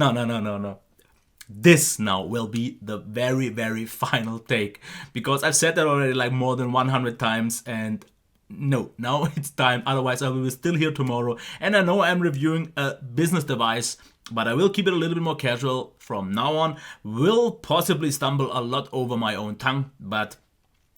No. This now will be the very final take, because I've said that already like more than 100 times, and no, now it's time, otherwise I will be still here tomorrow. And I know I'm reviewing a business device, but I will keep it a little bit more casual from now on. Will possibly stumble a lot over my own tongue, but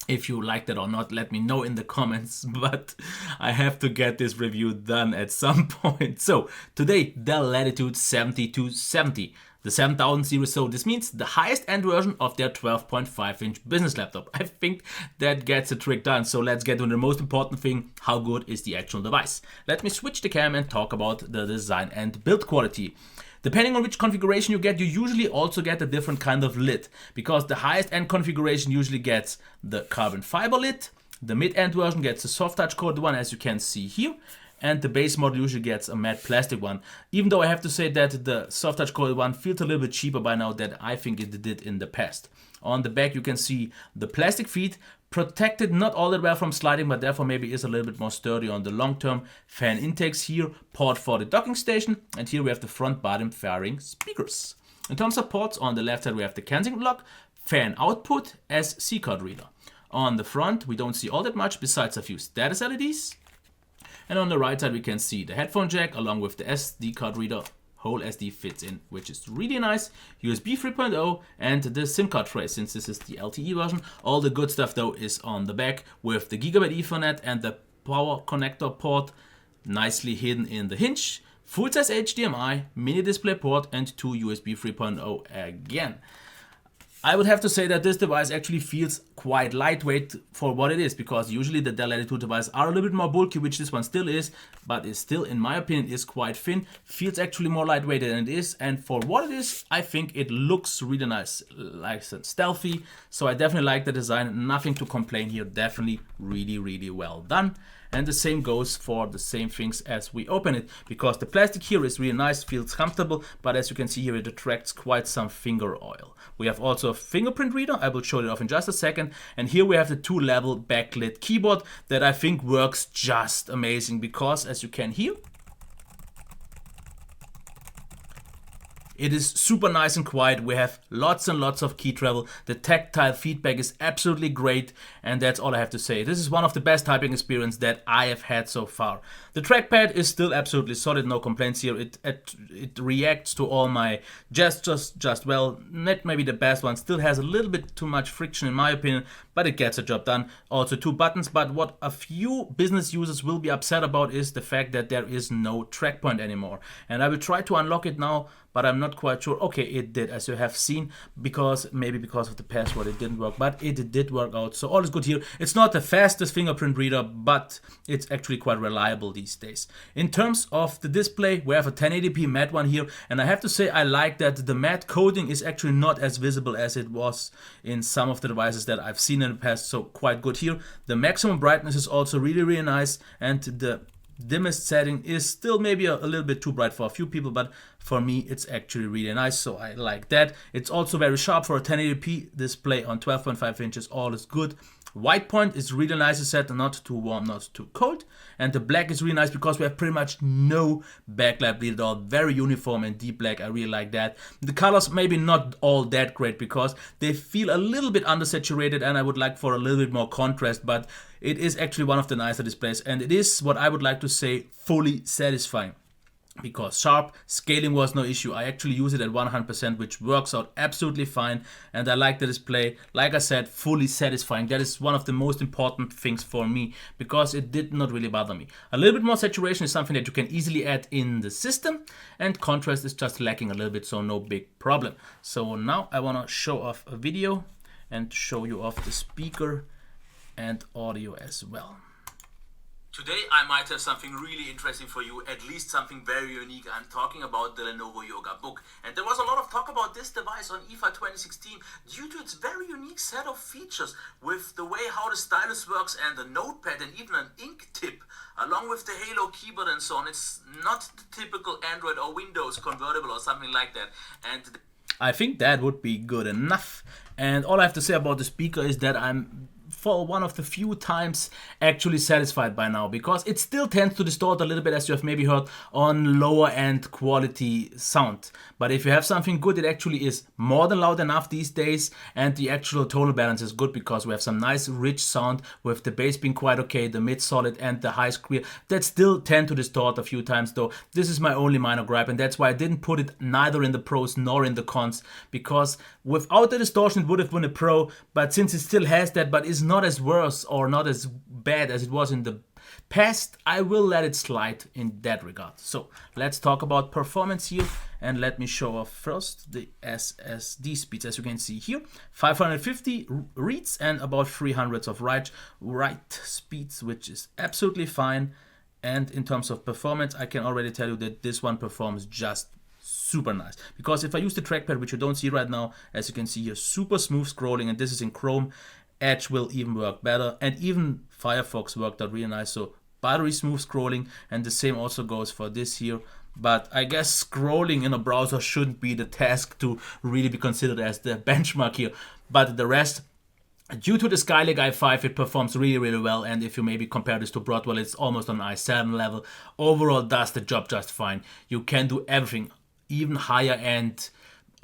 if you like that or not, let me know in the comments, but I have to get this review done at some point. So today, Dell Latitude 7270, the 7000 series. So this means the highest end version of their 12.5-inch business laptop. I think that gets the trick done. So let's get to the most important thing: how good is the actual device? Let me switch the cam and talk about the design and build quality. Depending on which configuration you get, you usually also get a different kind of lid, because the highest end configuration usually gets the carbon fiber lid, the mid-end version gets the soft touch coated one, as you can see here, and the base model usually gets a matte plastic one. Even though I have to say that the soft touch coated one feels a little bit cheaper by now than I think it did in the past. On the back you can see the plastic feet, protected not all that well from sliding, but therefore maybe is a little bit more sturdy on the long term. Fan intakes here, port for the docking station, and here we have the front bottom fairing speakers. In terms of ports, on the left side we have the Kensington lock, fan output, SD card reader. On the front we don't see all that much besides a few status LEDs. And on the right side we can see the headphone jack along with the SD card reader. Whole SD fits in, which is really nice. USB 3.0 and the SIM card tray, since this is the LTE version. All the good stuff though is on the back, with the Gigabit Ethernet and the power connector port nicely hidden in the hinge. Full size HDMI, mini display port, and 2 USB 3.0 again. I would have to say that this device actually feels quite lightweight for what it is, because usually the Dell Latitude devices are a little bit more bulky, which this one still is, but is still, in my opinion, is quite thin. Feels actually more lightweight than it is, and for what it is, I think it looks really nice, like I said, stealthy. So I definitely like the design, nothing to complain here, definitely really well done. And the same goes for the same things as we open it, because the plastic here is really nice, feels comfortable, but as you can see here, it attracts quite some finger oil. We have also a fingerprint reader, I will show it off in just a second, and here we have the 2-level backlit keyboard that I think works just amazing, because as you can hear, it is super nice and quiet. We have lots and lots of key travel. The tactile feedback is absolutely great, and that's all I have to say. This is one of the best typing experience that I have had so far. The trackpad is still absolutely solid, no complaints here. It reacts to all my gestures just well. Not maybe the best one, still has a little bit too much friction in my opinion, but it gets the job done. Also 2 buttons, but what a few business users will be upset about is the fact that there is no track point anymore. And I will try to unlock it now, but I'm not quite sure. Okay, it did, as you have seen, maybe because of the password it didn't work, but it did work out. So all is good here. It's not the fastest fingerprint reader, but it's actually quite reliable these days. In terms of the display, we have a 1080p matte one here, and I have to say I like that the matte coating is actually not as visible as it was in some of the devices that I've seen in the past, so quite good here. The maximum brightness is also really nice, and the dimmest setting is still maybe a little bit too bright for a few people, but for me it's actually really nice, so I like that. It's also very sharp for a 1080p display on 12.5 inches, all is good. White point is really nice set, not too warm, not too cold. And the black is really nice because we have pretty much no backlight bleed at all. Very uniform and deep black, I really like that. The colors maybe not all that great because they feel a little bit undersaturated and I would like for a little bit more contrast, but it is actually one of the nicer displays and it is what I would like to say fully satisfying. Because sharp scaling was no issue. I actually use it at 100%, which works out absolutely fine, and I like the display, like I said, fully satisfying. That is one of the most important things for me because it did not really bother me. A little bit more saturation is something that you can easily add in the system, and contrast is just lacking a little bit, so no big problem. So now I want to show off a video and show you off the speaker and audio as well. Today I might have something really interesting for you, at least something very unique. I'm talking about the Lenovo Yoga Book. And there was a lot of talk about this device on IFA 2016 due to its very unique set of features with the way how the stylus works and the notepad and even an ink tip, along with the Halo keyboard and so on. It's not the typical Android or Windows convertible or something like that. And I think that would be good enough. And all I have to say about the speaker is that I'm for one of the few times actually satisfied by now, because it still tends to distort a little bit, as you have maybe heard, on lower end quality sound. But if you have something good, it actually is more than loud enough these days, and the actual tonal balance is good because we have some nice rich sound with the bass being quite okay, the mid solid and the highs clear. That still tend to distort a few times though. This is my only minor gripe, and that's why I didn't put it neither in the pros nor in the cons, because without the distortion it would have been a pro, but since it still has that but is not as worse or not as bad as it was in the past, I will let it slide in that regard. So let's talk about performance here, and let me show off first the SSD speeds. As you can see here, 550 reads and about 300 of write speeds, which is absolutely fine. And in terms of performance, I can already tell you that this one performs just super nice, because if I use the trackpad, which you don't see right now, as you can see here, super smooth scrolling, and this is in Chrome. Edge will even work better, and even Firefox worked out really nice. So battery smooth scrolling, and the same also goes for this here. But I guess scrolling in a browser shouldn't be the task to really be considered as the benchmark here. But the rest, due to the Skylake i5, it performs really well, and if you maybe compare this to Broadwell, it's almost on i7 level. Overall does the job just fine. You can do everything, even higher end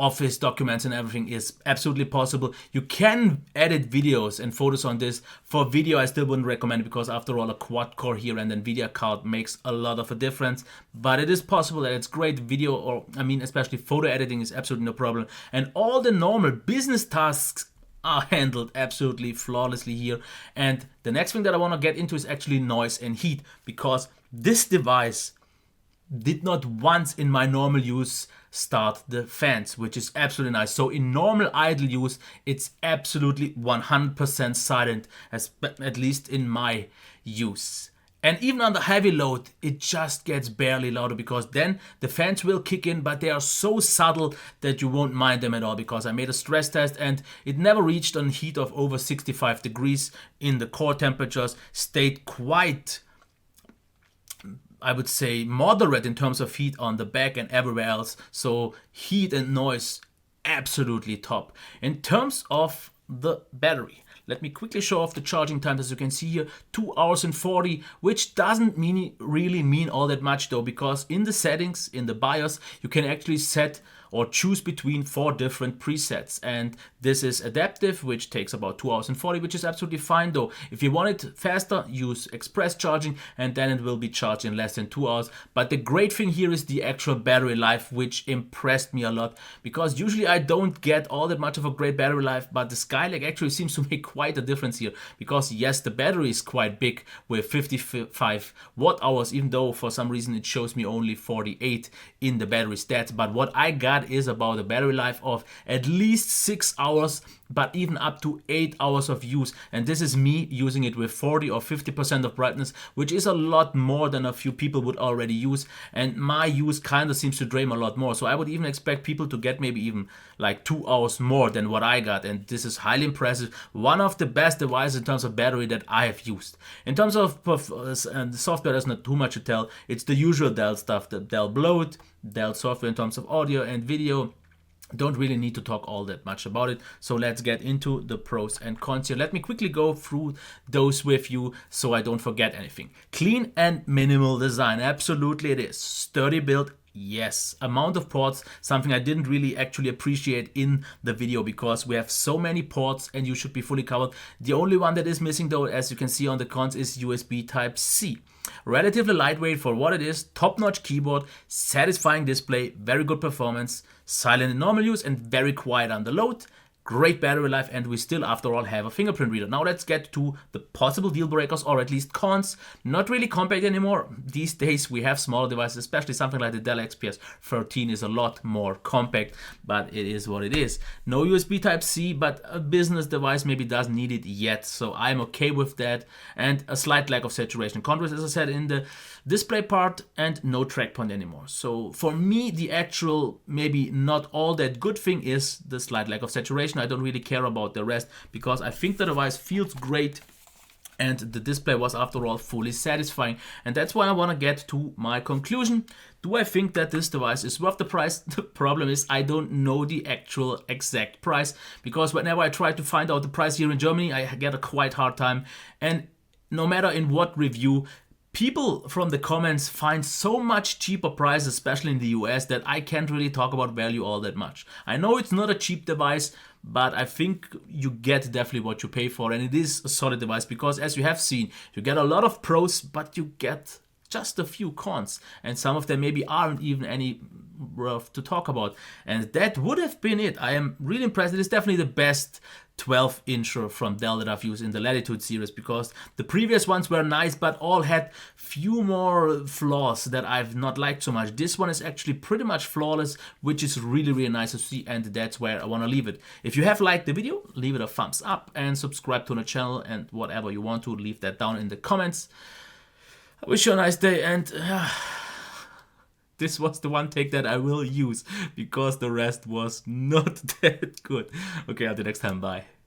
Office documents and everything is absolutely possible. You can edit videos and photos on this. For video, I still wouldn't recommend it, because after all, a quad core here and NVIDIA card makes a lot of a difference. But it is possible that it's great video, or I mean, especially photo editing is absolutely no problem. And all the normal business tasks are handled absolutely flawlessly here. And the next thing that I want to get into is actually noise and heat, because this device did not once in my normal use start the fans, which is absolutely nice. So in normal idle use, it's absolutely 100% silent, at least in my use. And even under heavy load, it just gets barely louder, because then the fans will kick in, but they are so subtle that you won't mind them at all, because I made a stress test and it never reached a heat of over 65 degrees in the core temperatures, stayed quite, I would say, moderate in terms of heat on the back and everywhere else. So heat and noise, absolutely top. In terms of the battery, let me quickly show off the charging time. As you can see here, 2 hours and 40, which doesn't really mean all that much though, because in the settings, in the BIOS, you can actually set or choose between 4 different presets, and this is adaptive, which takes about 2 hours and 40, which is absolutely fine though. If you want it faster, use express charging, and then it will be charged in less than 2 hours. But the great thing here is the actual battery life, which impressed me a lot, because usually I don't get all that much of a great battery life, but the Skylake actually seems to make quite a difference here, because yes, the battery is quite big with 55 watt hours, even though for some reason it shows me only 48 in the battery stats. But what I got is about a battery life of at least 6 hours, but even up to 8 hours of use. And this is me using it with 40 or 50% of brightness, which is a lot more than a few people would already use. And my use kind of seems to drain a lot more. So I would even expect people to get maybe even like 2 hours more than what I got. And this is highly impressive. One of the best devices in terms of battery that I have used. In terms of and the software, there's not too much to tell. It's the usual Dell stuff, the Dell Bloat, Dell software in terms of audio and video. Don't really need to talk all that much about it. So let's get into the pros and cons here. Let me quickly go through those with you so I don't forget anything. Clean and minimal design. Absolutely it is. Sturdy build. Yes. Amount of ports, something I didn't really actually appreciate in the video, because we have so many ports and you should be fully covered. The only one that is missing though, as you can see on the cons, is USB Type-C. Relatively lightweight for what it is, top-notch keyboard, satisfying display, very good performance, silent in normal use and very quiet under load. Great battery life, and we still, after all, have a fingerprint reader. Now let's get to the possible deal breakers, or at least cons. Not really compact anymore. These days we have smaller devices, especially something like the Dell XPS 13 is a lot more compact, but it is what it is. No USB Type-C, but a business device maybe doesn't need it yet, so I'm okay with that. And a slight lack of saturation contrast, as I said, in the display part, and no track point anymore. So for me, the actual maybe not all that good thing is the slight lack of saturation. I don't really care about the rest, because I think the device feels great. and the display was after all fully satisfying. And that's why I want to get to my conclusion. Do I think that this device is worth the price? The problem is I don't know the actual exact price, because whenever I try to find out the price here in Germany, I get a quite hard time. And no matter in what review, people from the comments find so much cheaper prices, especially in the US, that I can't really talk about value all that much. I know it's not a cheap device, but I think you get definitely what you pay for, and it is a solid device because, as you have seen, you get a lot of pros, but you get just a few cons, and some of them maybe aren't even any worth to talk about. And that would have been it. I am really impressed. It is definitely the best 12-incher from Dell that I've used in the Latitude series, because the previous ones were nice but all had few more flaws that I've not liked so much. This one is actually pretty much flawless, which is really nice to see, and that's where I want to leave it. If you have liked the video, leave it a thumbs up and subscribe to the channel, and whatever you want to, leave that down in the comments. I wish you a nice day, and this was the one take that I will use, because the rest was not that good. Okay, until next time, bye.